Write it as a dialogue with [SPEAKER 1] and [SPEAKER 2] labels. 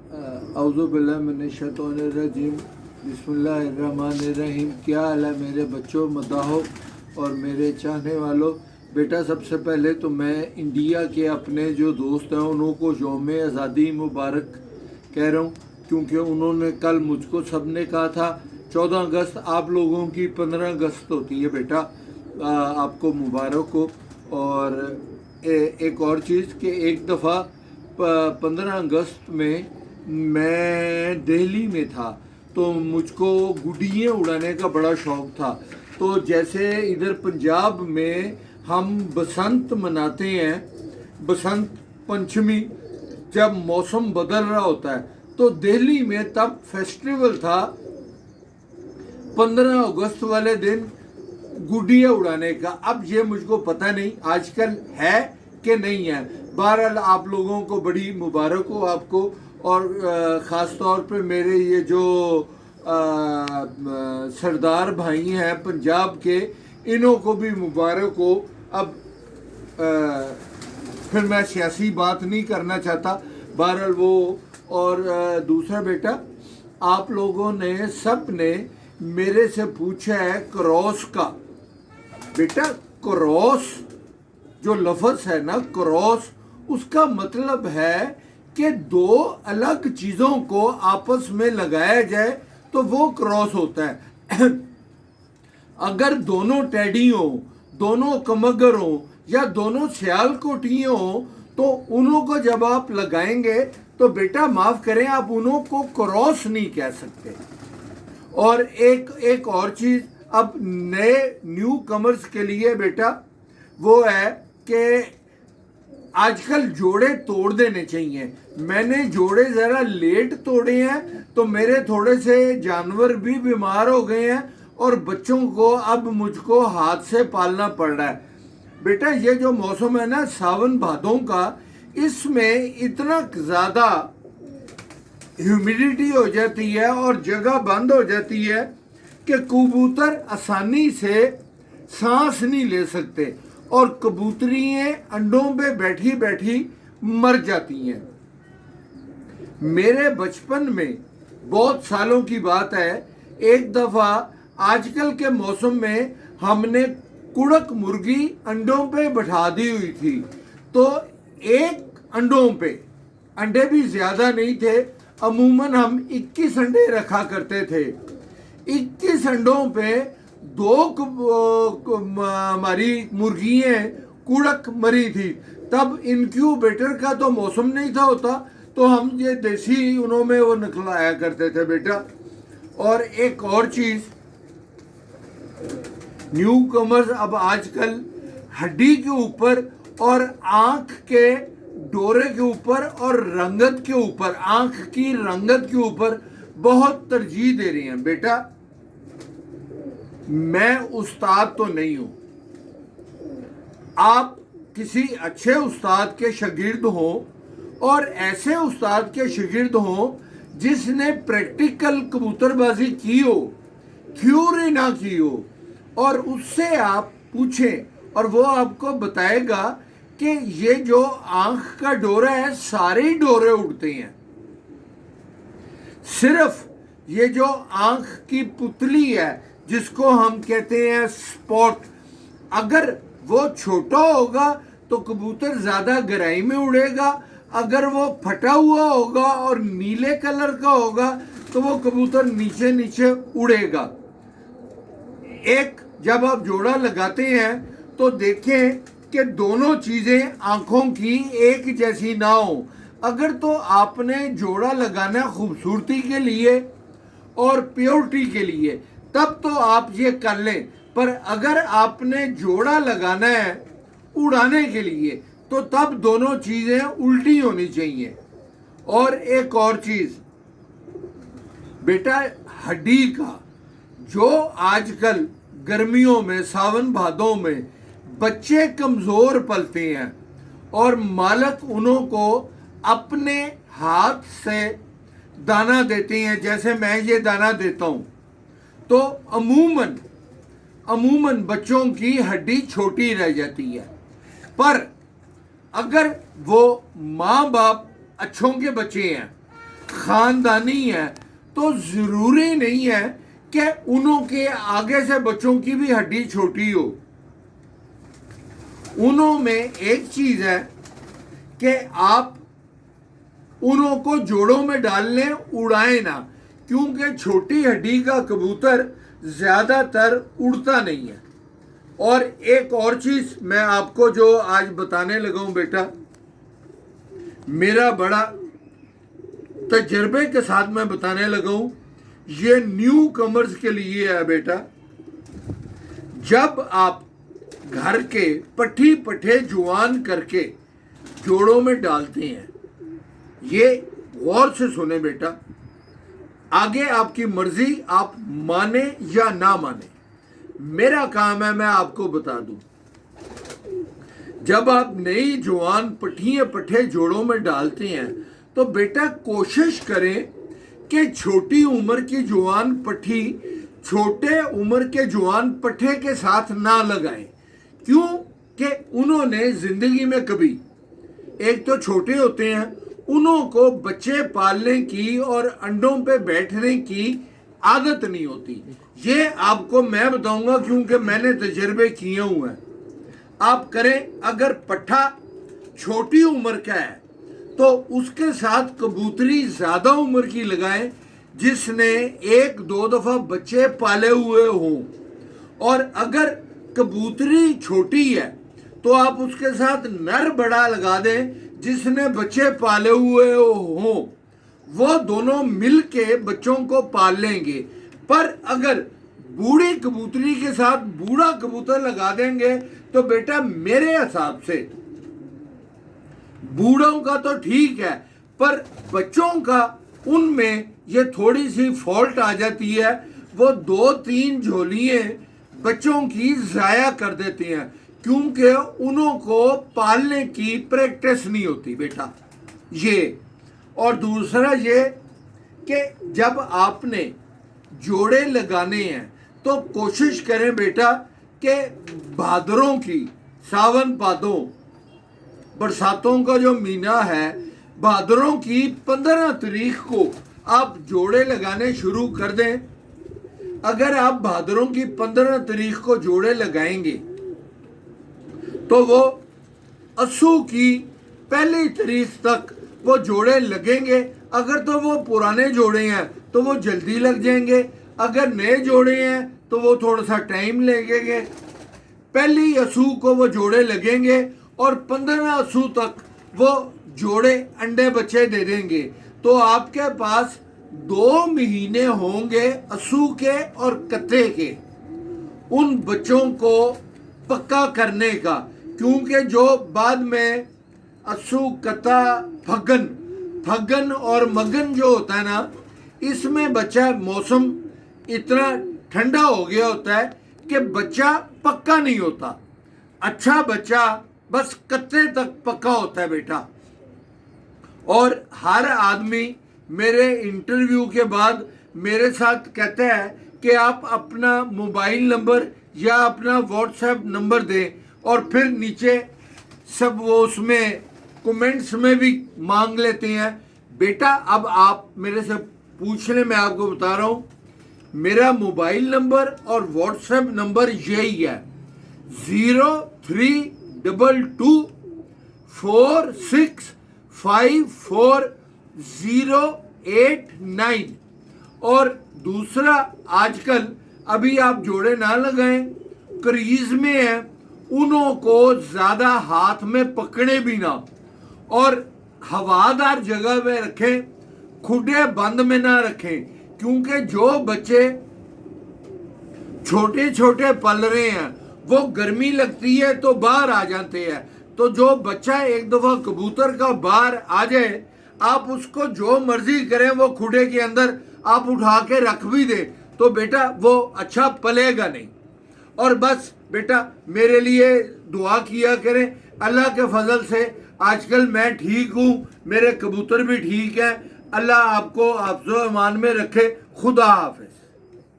[SPEAKER 1] औज़ुबिल्लाहिमिनश्शैतानिर्रजीम बिस्मिल्लाहिर्रहमानिर्रहीम। क्या हाल है मेरे बच्चों, मदाहो और मेरे चाहने वालों। बेटा, सबसे पहले तो मैं इंडिया के अपने जो दोस्त हैं उनको यौम आज़ादी मुबारक कह रहा हूँ, क्योंकि उन्होंने कल मुझको सबने कहा था 14 अगस्त आप लोगों की 15 अगस्त होती है। बेटा आपको मुबारक हो। और एक और चीज़ कि एक दफ़ा 15 अगस्त में मैं दिल्ली में था, तो मुझको गुड्डियाँ उड़ाने का बड़ा शौक़ था। तो जैसे इधर पंजाब में हम बसंत मनाते हैं, बसंत पंचमी, जब मौसम बदल रहा होता है, तो दिल्ली में तब फेस्टिवल था 15 अगस्त वाले दिन गुड्डियाँ उड़ाने का। अब ये मुझको पता नहीं आजकल है कि नहीं है। बहरहाल आप लोगों को बड़ी मुबारक हो आपको, और ख़ास तौर पे मेरे ये जो सरदार भाई हैं पंजाब के, इन्हों को भी मुबारक हो। अब फिर मैं सियासी बात नहीं करना चाहता, बहरहाल वो। और दूसरा बेटा, आप लोगों ने सब ने मेरे से पूछा है क्रॉस का। बेटा क्रॉस जो लफ्ज़ है ना, क्रॉस, उसका मतलब है कि दो अलग चीज़ों को आपस में लगाया जाए तो वो क्रॉस होता है। अगर दोनों टेडी हों, दोनों कमगर हों या दोनों सियालकोटी हों, तो उन्हों को जब आप लगाएंगे तो बेटा माफ़ करें, आप उन्हों को क्रॉस नहीं कह सकते। और एक और चीज़ अब नए न्यू कमर्स के लिए बेटा वो है कि आजकल जोड़े तोड़ देने चाहिए। मैंने जोड़े ज़रा लेट तोड़े हैं, तो मेरे थोड़े से जानवर भी बीमार हो गए हैं और बच्चों को अब मुझको हाथ से पालना पड़ रहा है। बेटा ये जो मौसम है ना सावन भादों का, इसमें इतना ज़्यादा ह्यूमिडिटी हो जाती है और जगह बंद हो जाती है कि कबूतर आसानी से सांस नहीं ले सकते और कबूतरियाँ अंडों पे बैठी बैठी मर जाती हैं। मेरे बचपन में बहुत सालों की बात है, एक दफ़ा आजकल के मौसम में हमने कुड़क मुर्गी अंडों पे बैठा दी हुई थी। तो एक अंडों पे, अंडे भी ज़्यादा नहीं थे, अमूमन हम 21 अंडे रखा करते थे। 21 अंडों पे दो हमारी मुर्गियाँ कुड़क मरी थी। तब इनक्यूबेटर का तो मौसम नहीं था होता, तो हम ये देसी उनों में वो निकलाया करते थे बेटा। और एक और चीज़, न्यू कमर्स अब आजकल हड्डी के ऊपर और आँख के डोरे के ऊपर और रंगत के ऊपर, आँख की रंगत के ऊपर बहुत तरजीह दे रही हैं। बेटा मैं उस्ताद तो नहीं हूँ, आप किसी अच्छे उस्ताद के शागिर्द हों और ऐसे उस्ताद के शागिर्द हों जिसने प्रैक्टिकल कबूतरबाजी की हो, थ्योरी ना की हो, और उससे आप पूछें और वो आपको बताएगा कि ये जो आँख का डोरा है सारे डोरे उड़ते हैं, सिर्फ ये जो आँख की पुतली है जिसको हम कहते हैं स्पॉट, अगर वो छोटा होगा तो कबूतर ज़्यादा गहराई में उड़ेगा। अगर वो फटा हुआ होगा और नीले कलर का होगा तो वो कबूतर नीचे नीचे उड़ेगा। एक जब आप जोड़ा लगाते हैं तो देखें कि दोनों चीज़ें आँखों की एक जैसी ना हो। अगर तो आपने जोड़ा लगाना खूबसूरती के लिए और प्योरिटी के लिए, तब तो आप ये कर लें, पर अगर आपने जोड़ा लगाना है उड़ाने के लिए तो तब दोनों चीज़ें उल्टी होनी चाहिए। और एक और चीज़ बेटा, हड्डी का जो आजकल गर्मियों में सावन भादों में बच्चे कमज़ोर पलते हैं और मालक उन्हों को अपने हाथ से दाना देते हैं, जैसे मैं ये दाना देता हूँ, तो अमूमन बच्चों की हड्डी छोटी रह जाती है। पर अगर वो माँ बाप अच्छों के बच्चे हैं خاندانی ہے تو ضروری نہیں ہے کہ انہوں کے آگے سے بچوں کی بھی ہڈی چھوٹی ہو. انہوں میں ایک چیز ہے کہ آپ انہوں کو جوڑوں میں ڈال لیں, اڑائیں نہ, کیونکہ چھوٹی ہڈی کا کبوتر زیادہ تر اڑتا نہیں ہے. اور ایک اور چیز میں آپ کو جو آج بتانے لگا ہوں بیٹا, میرا بڑا تجربے کے ساتھ میں بتانے لگا ہوں, یہ نیو کمرز کے لیے ہے بیٹا. جب آپ گھر کے پٹھی پٹھے جوان کر کے جوڑوں میں ڈالتے ہیں, یہ غور سے سنیں بیٹا, آگے آپ کی مرضی, آپ مانے یا نہ مانے, میرا کام ہے میں آپ کو بتا دوں. جب آپ نئی جوان پٹھیے پٹھے جوڑوں میں ڈالتے ہیں تو بیٹا کوشش کریں کہ چھوٹی عمر کی جوان پٹھی چھوٹے عمر کے جوان پٹھے کے ساتھ نہ لگائیں. کیوں کہ انہوں نے زندگی میں کبھی, ایک تو چھوٹے ہوتے ہیں, انہوں کو بچے پالنے کی اور انڈوں پہ بیٹھنے کی عادت نہیں ہوتی. یہ آپ کو میں بتاؤں گا کیونکہ میں نے تجربے کیے ہوئے ہیں. آپ کریں, اگر پٹھا چھوٹی عمر کا ہے تو اس کے ساتھ کبوتری زیادہ عمر کی لگائیں جس نے 1-2 دفعہ بچے پالے ہوئے ہوں. اور اگر کبوتری چھوٹی ہے تو آپ اس کے ساتھ نر بڑا لگا دیں جس نے بچے پالے ہوئے ہوں. وہ دونوں مل کے بچوں کو پال لیں گے. پر اگر بوڑھی کبوتری کے ساتھ بوڑھا کبوتر لگا دیں گے تو بیٹا میرے حساب سے بوڑھوں کا تو ٹھیک ہے, پر بچوں کا ان میں یہ تھوڑی سی فالٹ آ جاتی ہے, وہ 2-3 جھولیاں بچوں کی ضائع کر دیتے ہیں کیونکہ انہوں کو پالنے کی پریکٹس نہیں ہوتی بیٹا. یہ اور دوسرا یہ کہ جب آپ نے جوڑے لگانے ہیں تو کوشش کریں بیٹا کہ بھادروں کی, ساون بھادوں, برساتوں کا جو مہینہ ہے, بھادروں کی 15 تاریخ کو آپ جوڑے لگانے شروع کر دیں. اگر آپ بھادروں کی 15 تاریخ کو جوڑے لگائیں گے تو وہ اسو کی 1 تاریخ تک وہ جوڑے لگیں گے. اگر تو وہ پرانے جوڑے ہیں تو وہ جلدی لگ جائیں گے, اگر نئے جوڑے ہیں تو وہ تھوڑا سا ٹائم لگیں گے. 1 اسو کو وہ جوڑے لگیں گے اور 15 اسو تک وہ جوڑے انڈے بچے دے دیں گے. تو آپ کے پاس 2 مہینے ہوں گے اسو کے اور کتے کے ان بچوں کو پکا کرنے کا, کیونکہ جو بعد میں اسو, کتا, پھگن اور مگن جو ہوتا ہے نا, اس میں بچہ موسم اتنا ٹھنڈا ہو گیا ہوتا ہے کہ بچہ پکا نہیں ہوتا. اچھا بچہ بس کتے تک پکا ہوتا ہے بیٹا. اور ہر آدمی میرے انٹرویو کے بعد میرے ساتھ کہتا ہے کہ آپ اپنا موبائل نمبر یا اپنا واٹس ایپ نمبر دیں, اور پھر نیچے سب وہ اس میں کومنٹس میں بھی مانگ لیتے ہیں. بیٹا اب آپ میرے سے پوچھ لیں, میں آپ کو بتا رہا ہوں, میرا موبائل نمبر اور واٹس ایپ نمبر یہی ہے 0322465489. اور دوسرا, آج کل ابھی آپ جوڑے نہ لگائیں, کریز میں ہیں, انہوں کو زیادہ ہاتھ میں پکڑے بھی نہ, اور ہوادار جگہ میں رکھیں, کھڈے بند میں نہ رکھیں, کیونکہ جو بچے چھوٹے چھوٹے پل رہے ہیں وہ گرمی لگتی ہے تو باہر آ جاتے ہیں. تو جو بچہ ایک دفعہ کبوتر کا باہر آ جائے, آپ اس کو جو مرضی کریں, وہ کھڈے کے اندر آپ اٹھا کے رکھ بھی دیں تو بیٹا وہ اچھا پلے گا نہیں. اور بس بیٹا میرے لیے دعا کیا کریں. اللہ کے فضل سے آج کل میں ٹھیک ہوں, میرے کبوتر بھی ٹھیک ہیں. اللہ آپ کو حفظ و امان میں رکھے. خدا حافظ.